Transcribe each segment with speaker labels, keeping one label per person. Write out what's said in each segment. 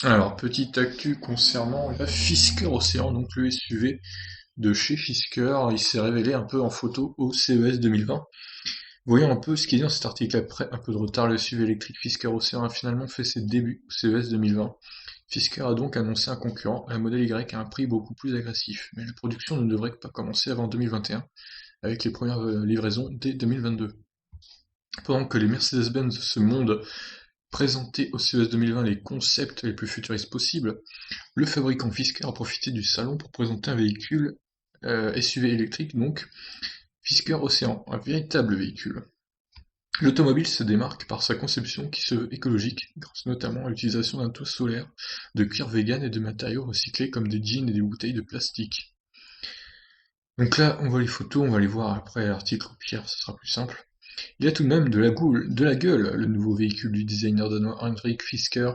Speaker 1: Alors, petite actu concernant la Fisker Océan, donc le SUV de chez Fisker, il s'est révélé un peu en photo au CES 2020. Voyons un peu ce qu'il dit dans cet article. Après un peu de retard, le SUV électrique Fisker Océan a finalement fait ses débuts au CES 2020. Fisker a donc annoncé un concurrent, un modèle Y à un prix beaucoup plus agressif, mais la production ne devrait pas commencer avant 2021, avec les premières livraisons dès 2022. Pendant que les Mercedes-Benz de ce monde présentaient au CES 2020 les concepts les plus futuristes possibles, le fabricant Fisker a profité du salon pour présenter un véhicule SUV électrique, donc Fisker Océan, un véritable véhicule. L'automobile se démarque par sa conception qui se veut écologique, grâce notamment à l'utilisation d'un toit solaire, de cuir vegan et de matériaux recyclés comme des jeans et des bouteilles de plastique. Donc là, on voit les photos, on va les voir après l'article au pire, ce sera plus simple. Il a tout de même de la gueule, le nouveau véhicule du designer danois Henrik Fisker.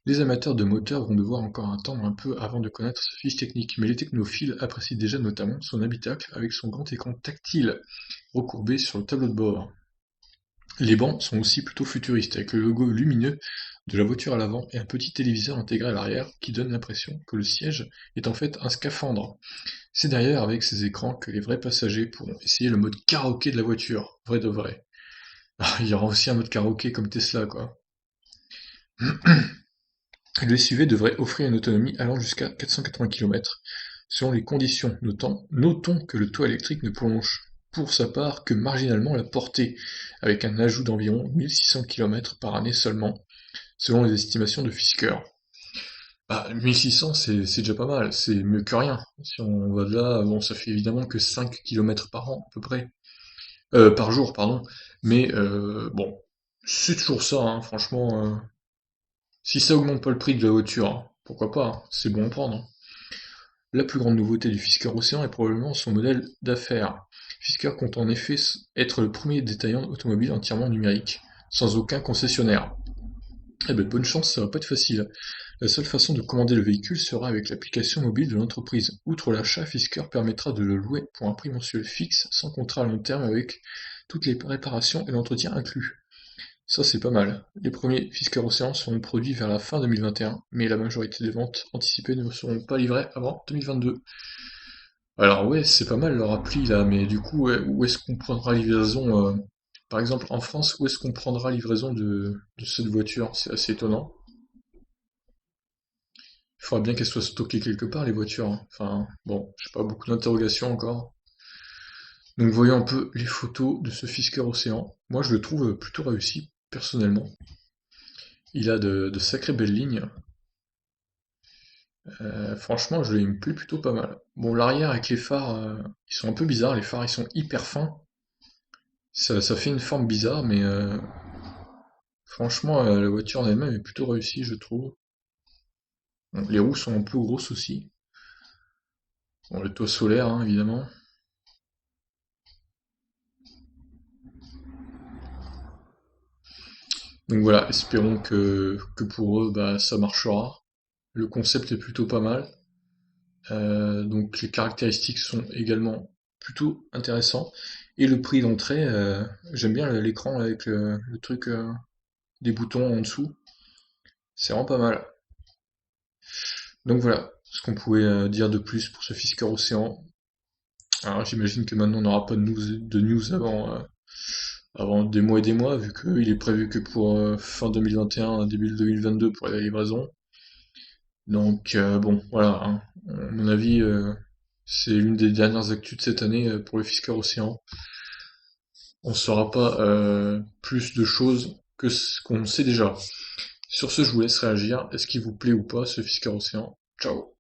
Speaker 1: Les amateurs de moteurs vont devoir encore attendre un peu avant de connaître sa fiche technique, mais les technophiles apprécient déjà notamment son habitacle avec son grand écran tactile recourbé sur le tableau de bord. Les bancs sont aussi plutôt futuristes, avec le logo lumineux de la voiture à l'avant et un petit téléviseur intégré à l'arrière qui donne l'impression que le siège est en fait un scaphandre. C'est derrière avec ces écrans que les vrais passagers pourront essayer le mode karaoké de la voiture, vrai de vrai. Ah, il y aura aussi un mode karaoké comme Tesla, quoi. Le SUV devrait offrir une autonomie allant jusqu'à 480 km, selon les conditions. Notons que le toit électrique ne prolonge pour sa part que marginalement la portée, avec un ajout d'environ 1600 km par année seulement, selon les estimations de Fisker. Bah, 1600, c'est déjà pas mal, c'est mieux que rien. Si on va de là, bon, ça fait évidemment que 5 km par an, à peu près. Par jour, pardon. Mais bon, c'est toujours ça, hein, franchement. Si ça augmente pas le prix de la voiture, hein, pourquoi pas, hein, c'est bon à prendre, hein. La plus grande nouveauté du Fisker Océan est probablement son modèle d'affaires. Fisker compte en effet être le premier détaillant automobile entièrement numérique, sans aucun concessionnaire. Eh ben bonne chance, ça va pas être facile. La seule façon de commander le véhicule sera avec l'application mobile de l'entreprise. Outre l'achat, Fisker permettra de le louer pour un prix mensuel fixe, sans contrat à long terme avec toutes les réparations et l'entretien inclus. Ça, c'est pas mal. Les premiers Fisker Océan seront produits vers la fin 2021, mais la majorité des ventes anticipées ne seront pas livrées avant 2022. Alors ouais, c'est pas mal leur appli là, mais du coup, ouais, où est-ce qu'on prendra livraison par exemple, en France, où est-ce qu'on prendra livraison de cette voiture? C'est assez étonnant. Il faudra bien qu'elles soient stockées quelque part, les voitures, hein. Enfin, bon, je sais pas, beaucoup d'interrogations encore. Donc voyons un peu les photos de ce Fisker Océan. Moi, je le trouve plutôt réussi, personnellement. Il a de sacrées belles lignes. Franchement, il me plaît plutôt pas mal. Bon, l'arrière avec les phares, ils sont un peu bizarres. Les phares, ils sont hyper fins. Ça fait une forme bizarre, mais franchement, la voiture en elle-même est plutôt réussie, je trouve. Bon, les roues sont un peu grosses aussi. Bon, le toit solaire, hein, évidemment. Donc voilà, espérons que pour eux, bah, ça marchera. Le concept est plutôt pas mal. Donc les caractéristiques sont également plutôt intéressantes. Et le prix d'entrée, j'aime bien l'écran avec le truc des boutons en dessous. C'est vraiment pas mal. Donc voilà ce qu'on pouvait dire de plus pour ce Fisker Océan. Alors j'imagine que maintenant on n'aura pas de news avant des mois et des mois, vu qu'il est prévu que pour fin 2021, début 2022 pour la livraison. Donc bon, voilà, hein. À mon avis, c'est l'une des dernières actus de cette année pour le Fisker Océan. On ne saura pas plus de choses que ce qu'on sait déjà. Sur ce, je vous laisse réagir. Est-ce qu'il vous plaît ou pas ce Fisker Océan? Ciao.